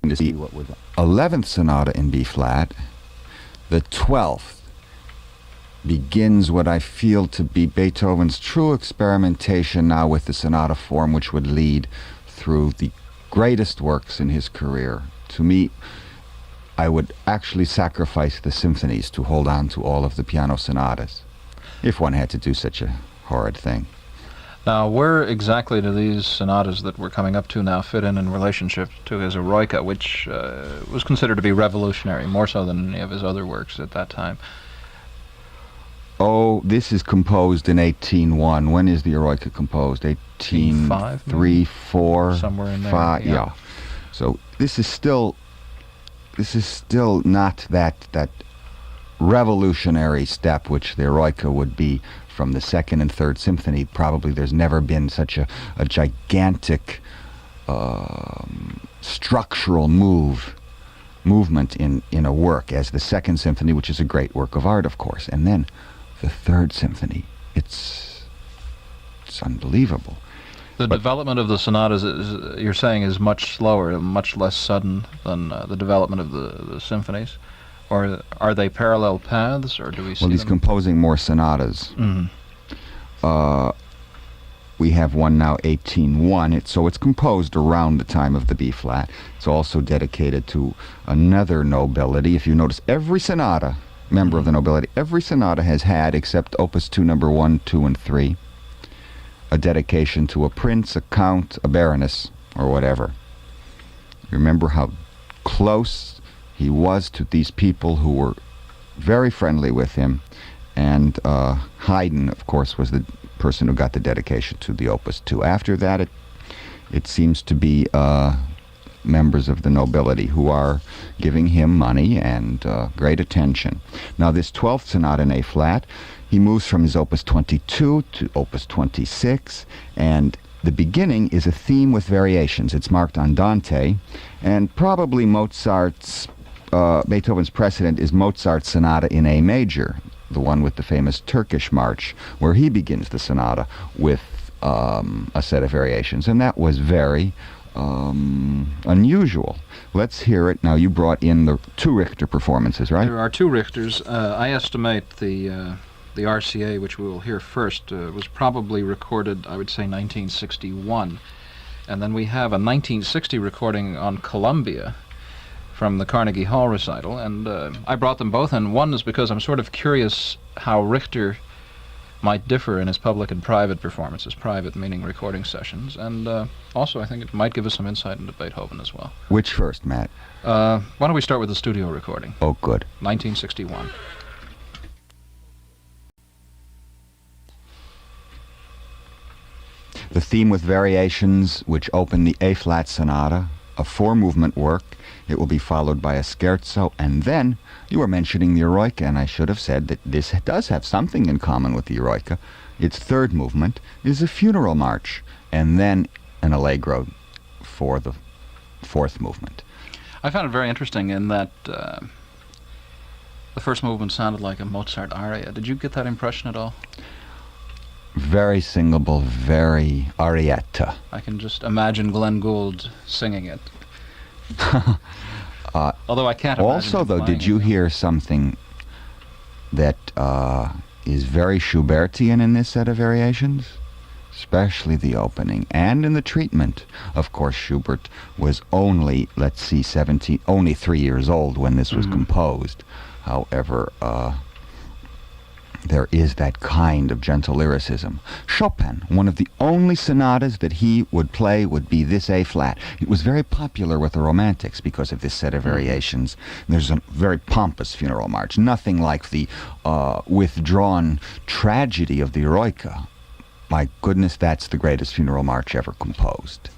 to see what was 11th Sonata in B flat. The 12th begins what I feel to be Beethoven's true experimentation now with the sonata form, which would lead through the greatest works in his career. To me, I would actually sacrifice the symphonies to hold on to all of the piano sonatas, if one had to do such a horrid thing. Now, where exactly do these sonatas that we're coming up to now fit in relationship to his Eroica, which was considered to be revolutionary, more so than any of his other works at that time? Oh, this is composed in 1801. When is the Eroica composed? 1803, 4, somewhere in there. 5, yeah. So this is still not that revolutionary step which the Eroica would be from the second and third symphony. Probably there's never been such a gigantic structural movement in a work as the second symphony, which is a great work of art, of course. And then the third symphony, it's unbelievable. The development of the sonatas, you're saying, is much slower, much less sudden than the development of the symphonies? Or are they parallel paths, or do we see Well, he's composing more sonatas. We have one now, 1801. So it's composed around the time of the B-flat. It's also dedicated to another nobility. If you notice, every sonata, member of the nobility, every sonata has had, except Opus 2, number 1, 2, and 3, a dedication to a prince, a count, a baroness, or whatever. Remember how close he was to these people who were very friendly with him, and Haydn, of course, was the person who got the dedication to the Opus 2. After that, it seems to be members of the nobility who are giving him money and great attention. Now, this 12th sonata in A-flat, he moves from his Opus 22 to Opus 26, and the beginning is a theme with variations. It's marked Andante, and probably Beethoven's precedent is Mozart's sonata in A major, the one with the famous Turkish march, where he begins the sonata with a set of variations, and that was very unusual. Let's hear it. Now, you brought in the 2 Richter performances, right? There are 2 Richters. I estimate the RCA, which we will hear first, was probably recorded, I would say, 1961. And then we have a 1960 recording on Columbia from the Carnegie Hall recital, and I brought them both, and one is because I'm sort of curious how Richter might differ in his public and private performances, private meaning recording sessions, and also I think it might give us some insight into Beethoven as well. Which first, Matt? Why don't we start with the studio recording? Oh, good. 1961. The theme with variations which open the A-flat sonata, a 4-movement work. It will be followed by a scherzo, and then you were mentioning the Eroica, and I should have said that this does have something in common with the Eroica. Its 3rd movement is a funeral march, and then an allegro for the 4th movement. I found it very interesting in that the first movement sounded like a Mozart aria. Did you get that impression at all? Very singable, very arietta. I can just imagine Glenn Gould singing it. Although I can't imagine. Also, though, did you hear something that is very Schubertian in this set of variations? Especially the opening and in the treatment. Of course, Schubert was only, only 3 years old when this was composed. However, there is that kind of gentle lyricism. Chopin, one of the only sonatas that he would play would be this A-flat. It was very popular with the Romantics because of this set of variations. There's a very pompous funeral march, nothing like the withdrawn tragedy of the Eroica. My goodness, that's the greatest funeral march ever composed.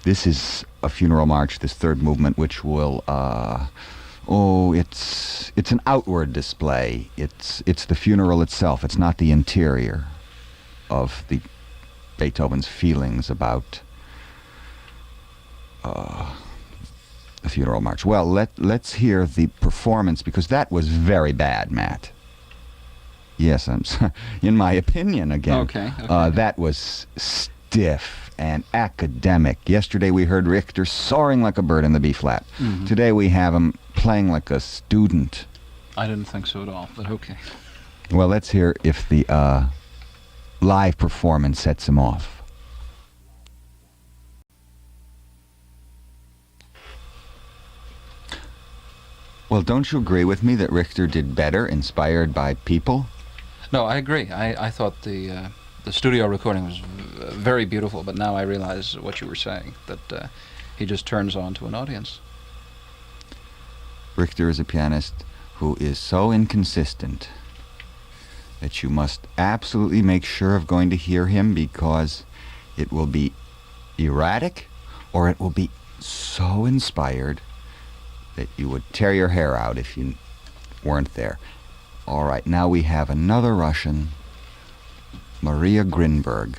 This is a funeral march, this 3rd movement, which will it's an outward display. It's the funeral itself. It's not the interior of Beethoven's feelings about the funeral march. Well, let's hear the performance, because that was very bad, Matt. Yes, in my opinion, again. Okay. That was stiff and academic. Yesterday we heard Richter soaring like a bird in the B-flat. Mhm. Today we have him playing like a student. I didn't think so at all, but okay. Well, let's hear if the live performance sets him off. Well, don't you agree with me that Richter did better, inspired by people? No, I agree. I thought the studio recording was very beautiful, but now I realize what you were saying, that he just turns on to an audience. Richter is a pianist who is so inconsistent that you must absolutely make sure of going to hear him, because it will be erratic or it will be so inspired that you would tear your hair out if you weren't there. All right, now we have another Russian, Maria Grinberg.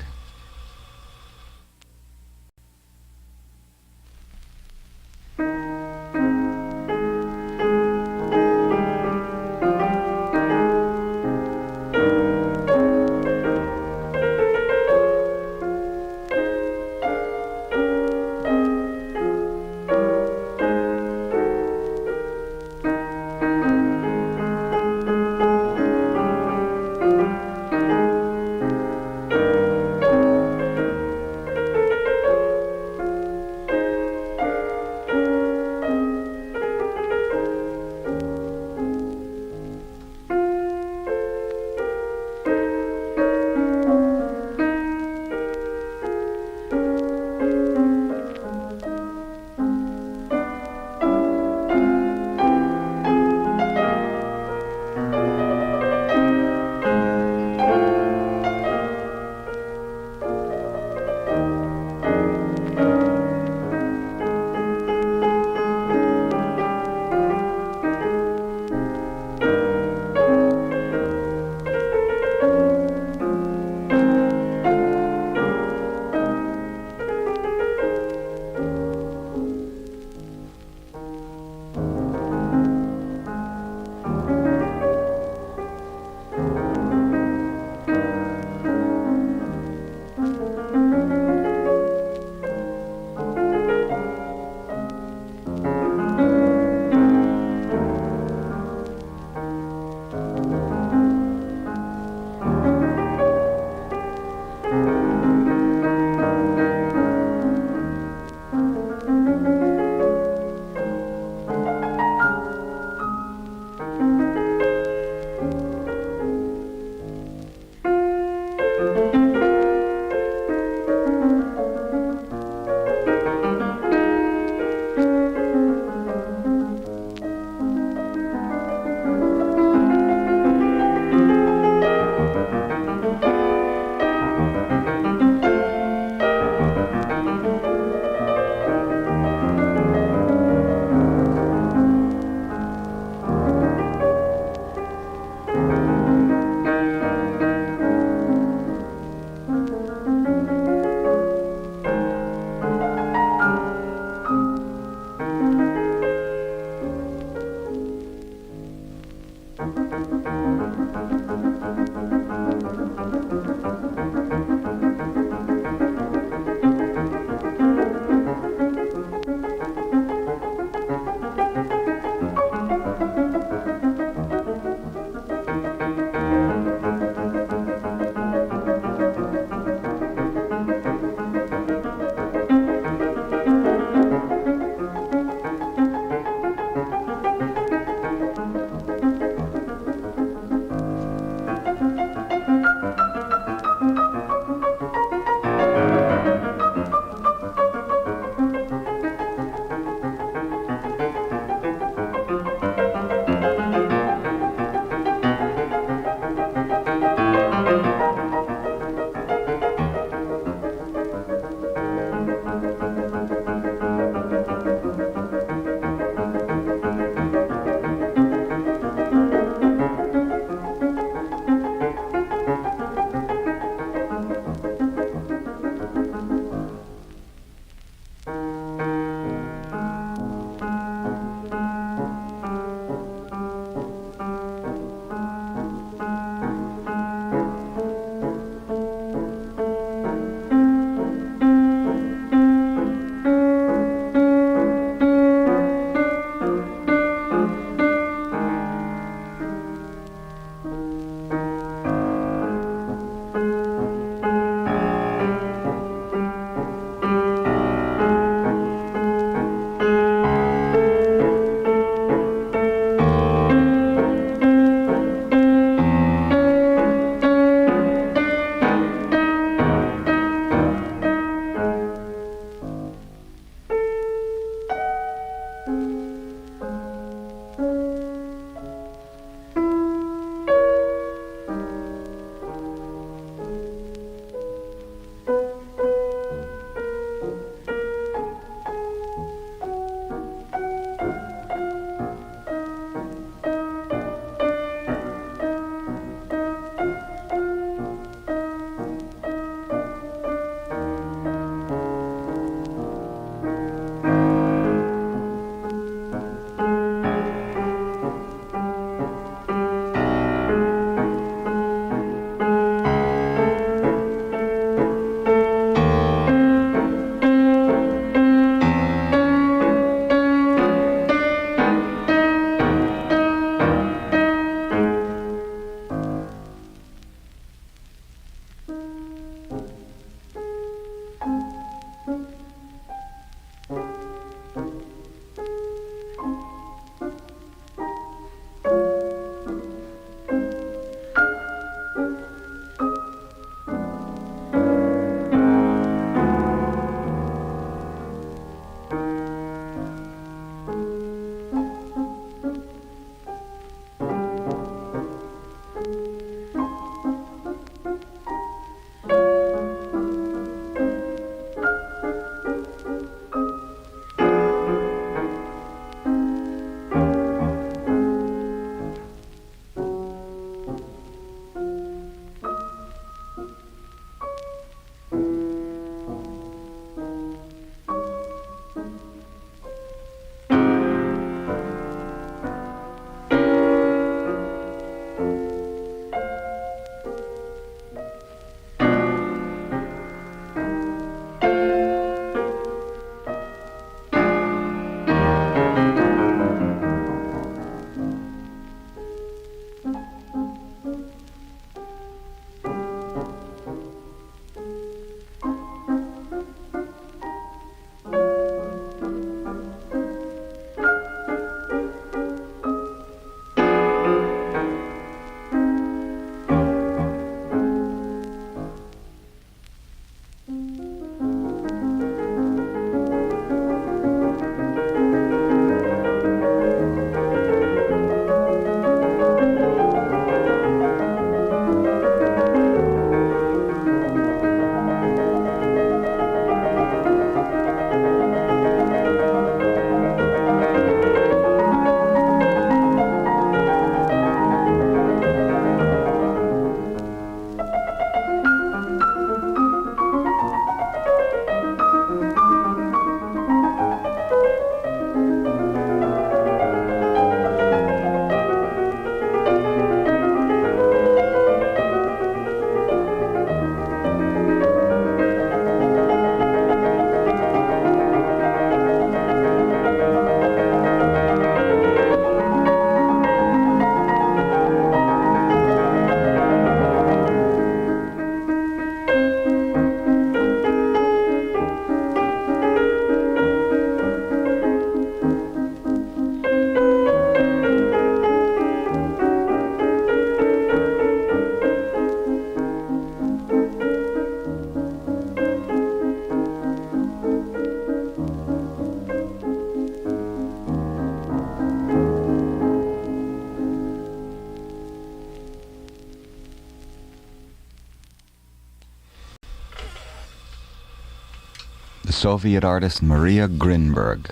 Soviet artist Maria Grinberg,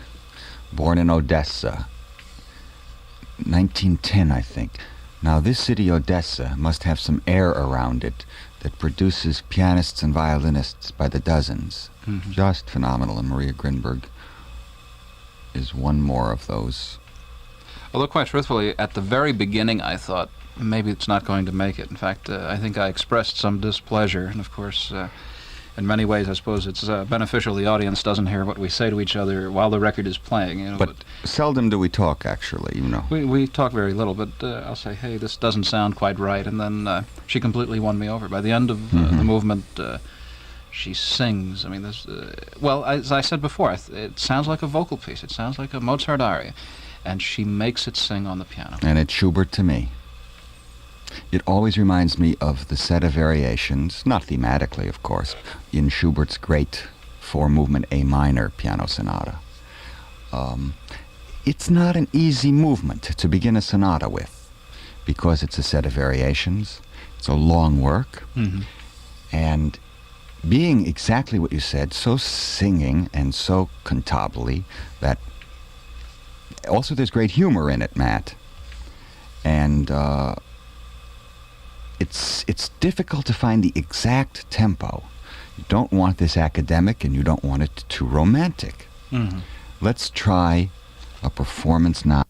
born in Odessa, 1910, I think. Now, this city, Odessa, must have some air around it that produces pianists and violinists by the dozens. Mm-hmm. Just phenomenal, and Maria Grinberg is one more of those. Although, quite truthfully, at the very beginning I thought maybe it's not going to make it. In fact, I think I expressed some displeasure, and of course, in many ways, I suppose it's beneficial the audience doesn't hear what we say to each other while the record is playing. You know, But seldom do we talk, actually, you know. we talk very little, but I'll say, hey, this doesn't sound quite right, and then she completely won me over. By the end of the movement, she sings. I mean, this. Well, as I said before, it sounds like a vocal piece. It sounds like a Mozart aria, and she makes it sing on the piano. And it's Schubert to me. It always reminds me of the set of variations, not thematically, of course, in Schubert's great four-movement A minor piano sonata. It's not an easy movement to begin a sonata with, because it's a set of variations. It's a long work, and being exactly what you said, so singing and so cantabile, that also there's great humor in it, Matt. And it's difficult to find the exact tempo. You don't want this academic, and you don't want it too romantic. Let's try a performance now.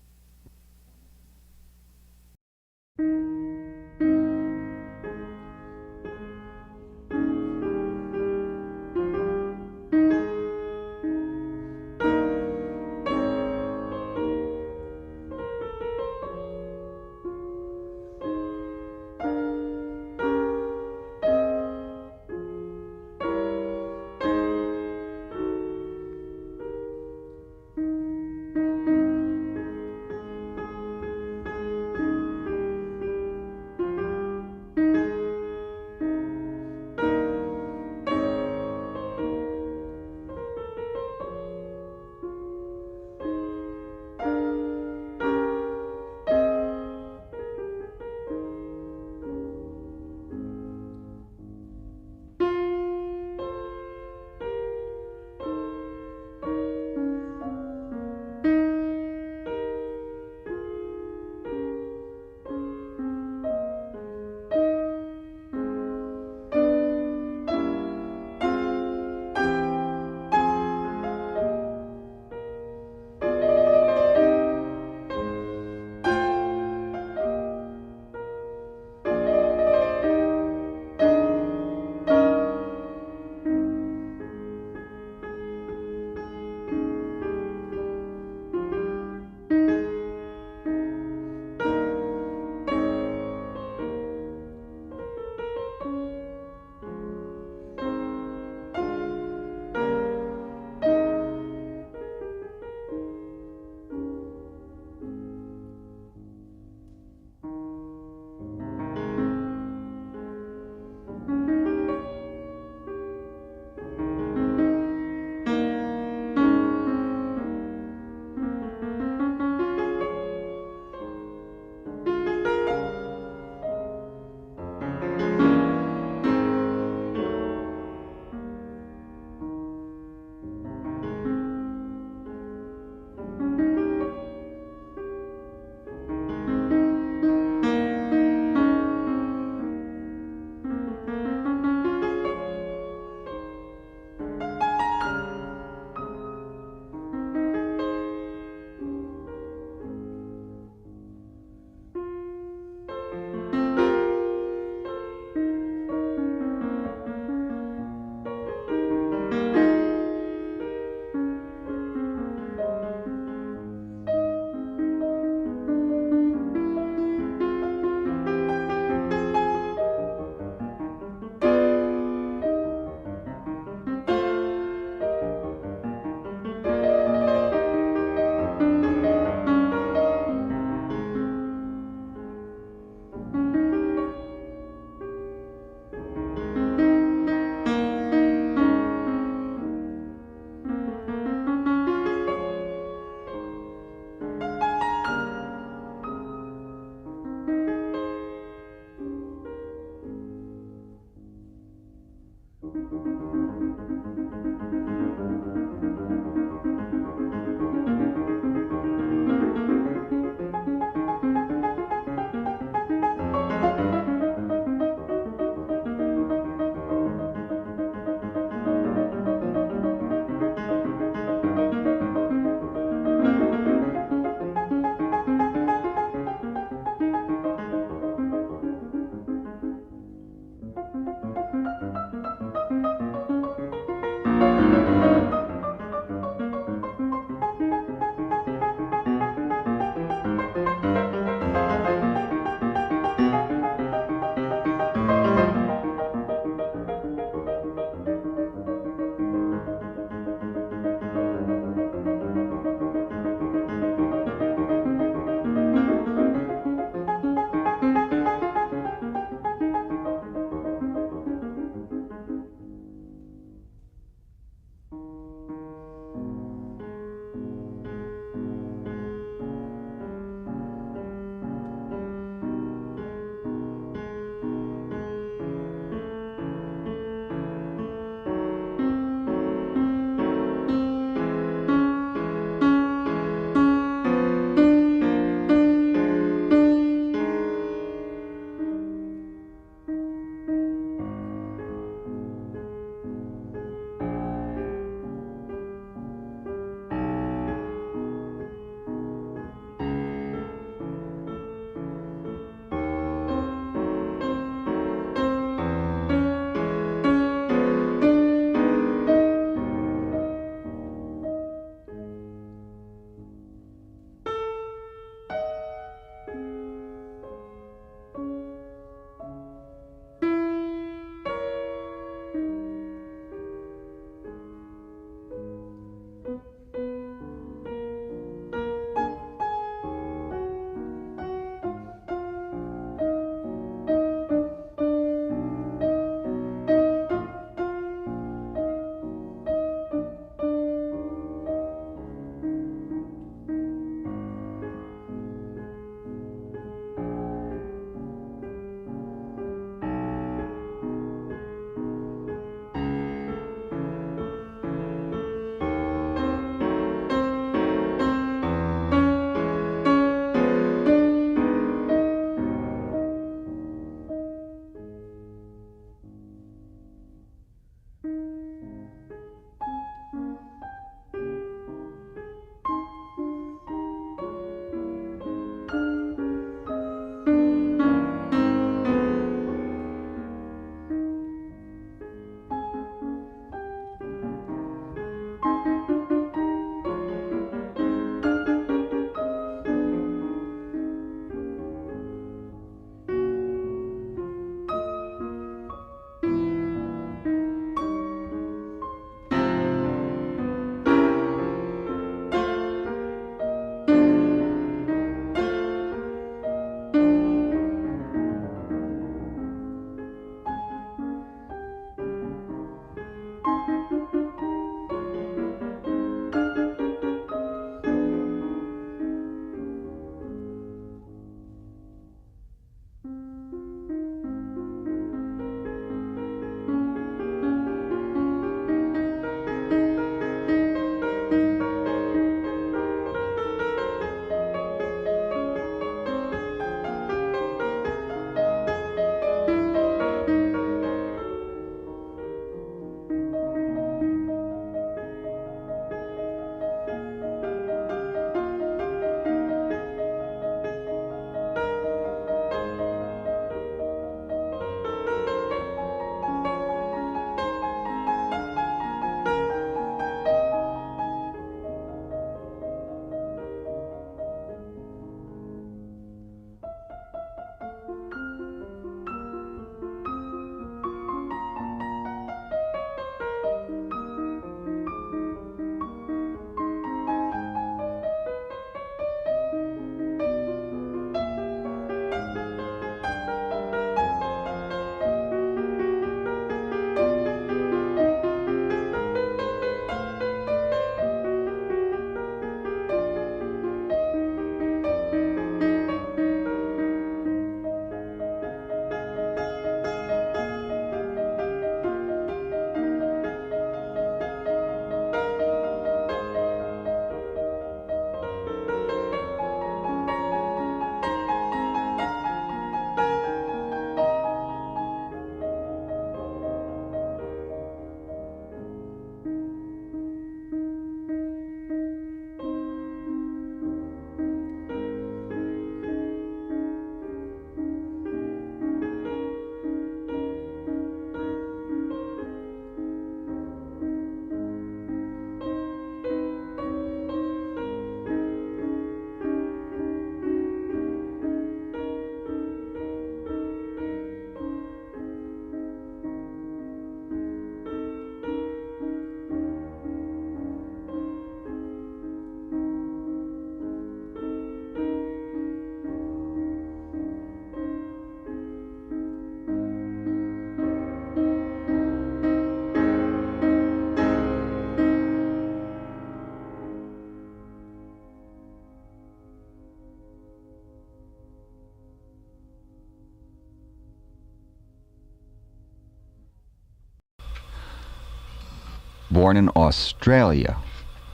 born in Australia.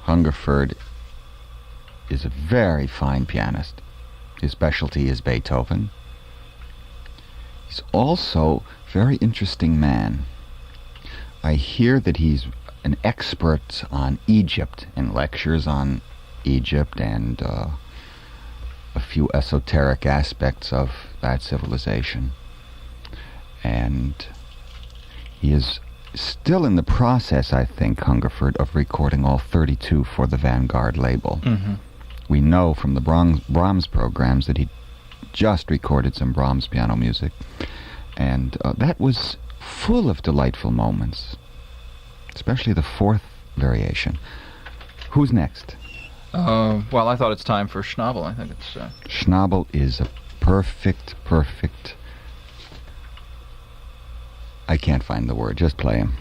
Hungerford is a very fine pianist. His specialty is Beethoven. He's also a very interesting man. I hear that he's an expert on Egypt and lectures on Egypt and a few esoteric aspects of that civilization. And he is still in the process, I think, Hungerford, of recording all 32 for the Vanguard label. Mm-hmm. We know from the Brahms programs that he just recorded some Brahms piano music, and that was full of delightful moments, especially the fourth variation. Who's next? Well, I thought it's time for Schnabel. I think it's... Schnabel is a perfect... I can't find the word. Just play him.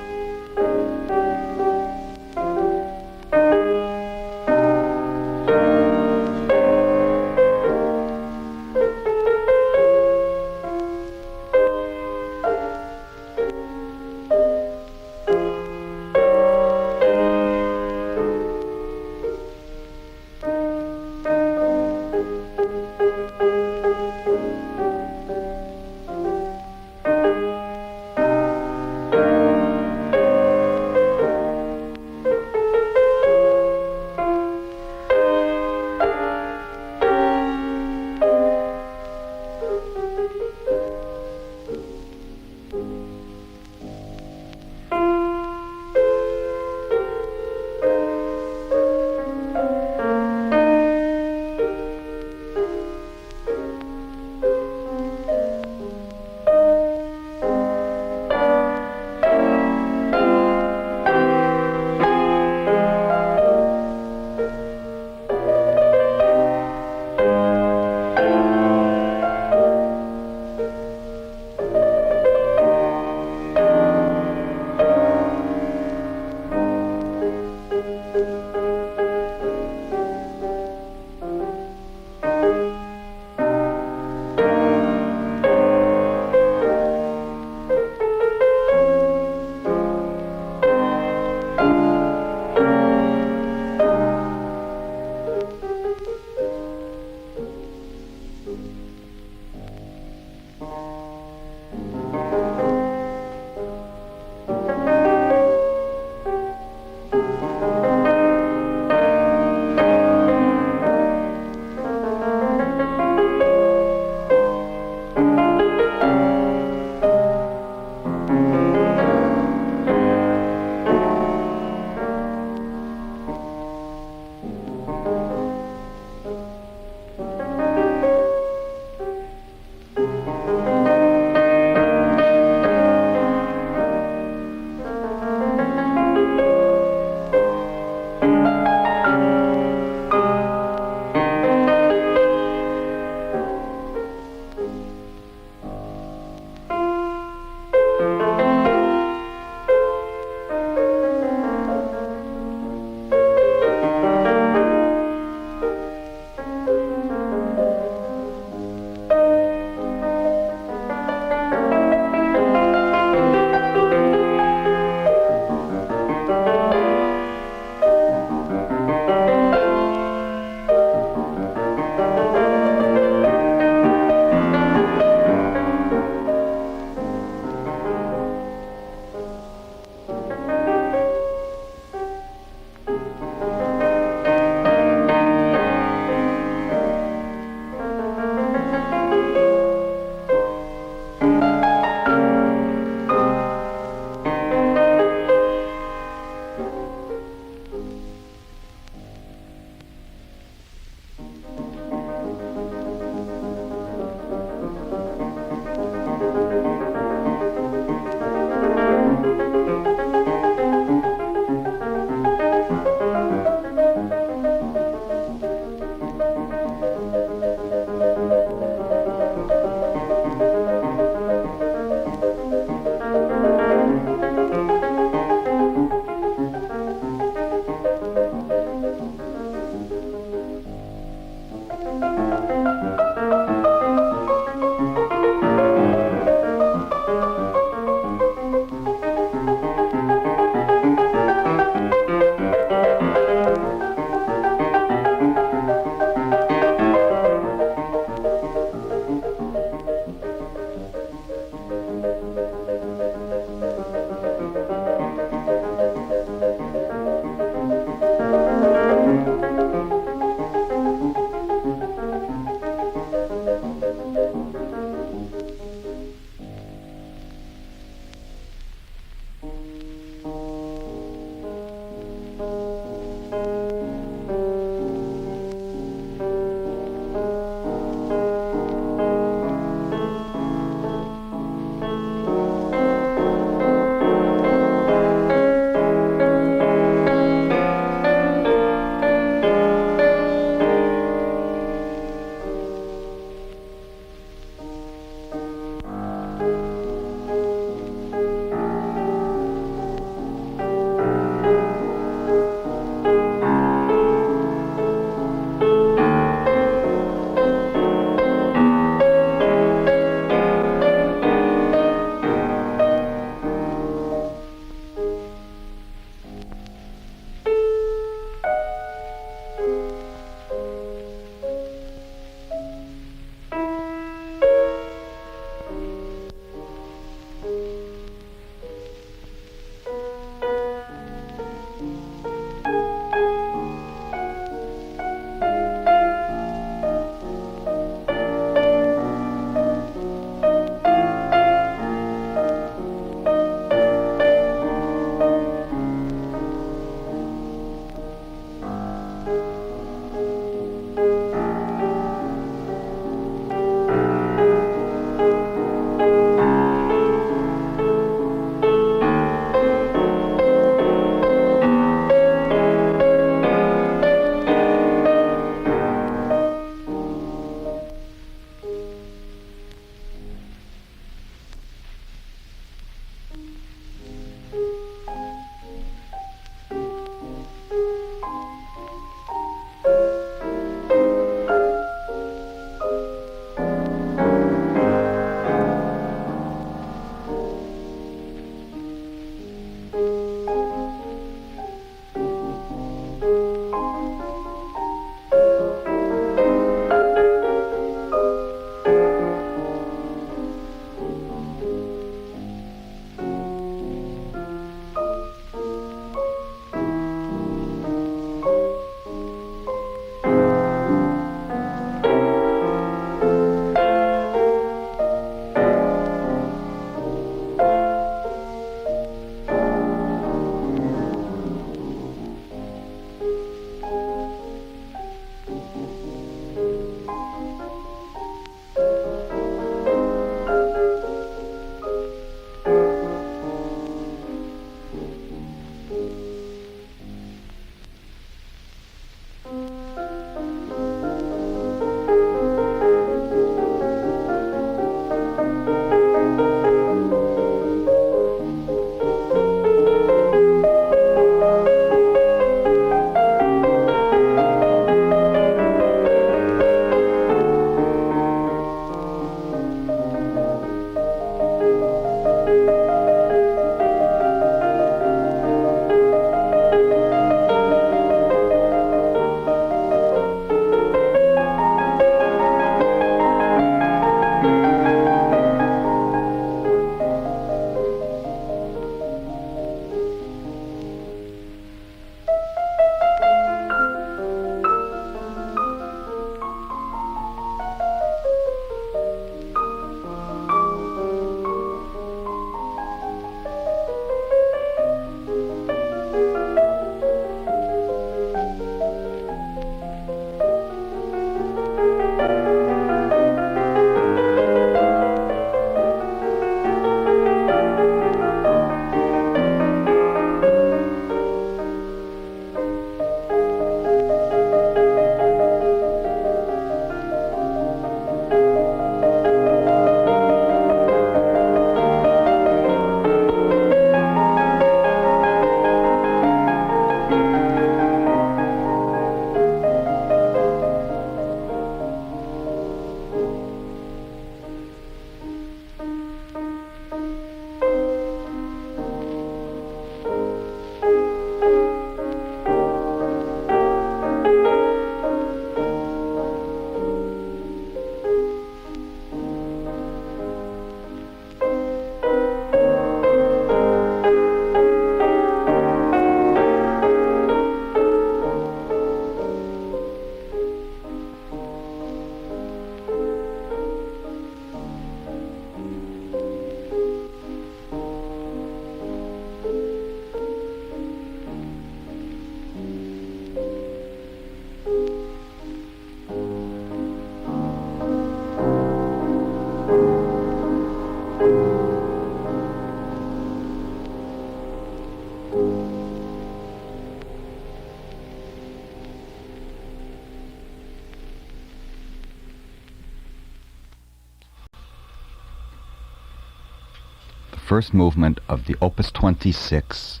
first movement of the Opus 26,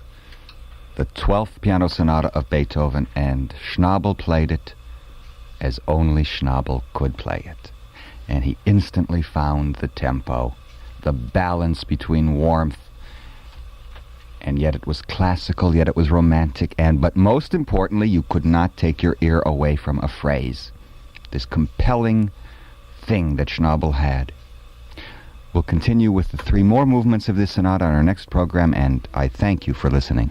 the 12th Piano Sonata of Beethoven, and Schnabel played it as only Schnabel could play it. And he instantly found the tempo, the balance between warmth, and yet it was classical, yet it was romantic, but most importantly, you could not take your ear away from a phrase, this compelling thing that Schnabel had. We'll continue with the 3 more movements of this sonata on our next program, and I thank you for listening.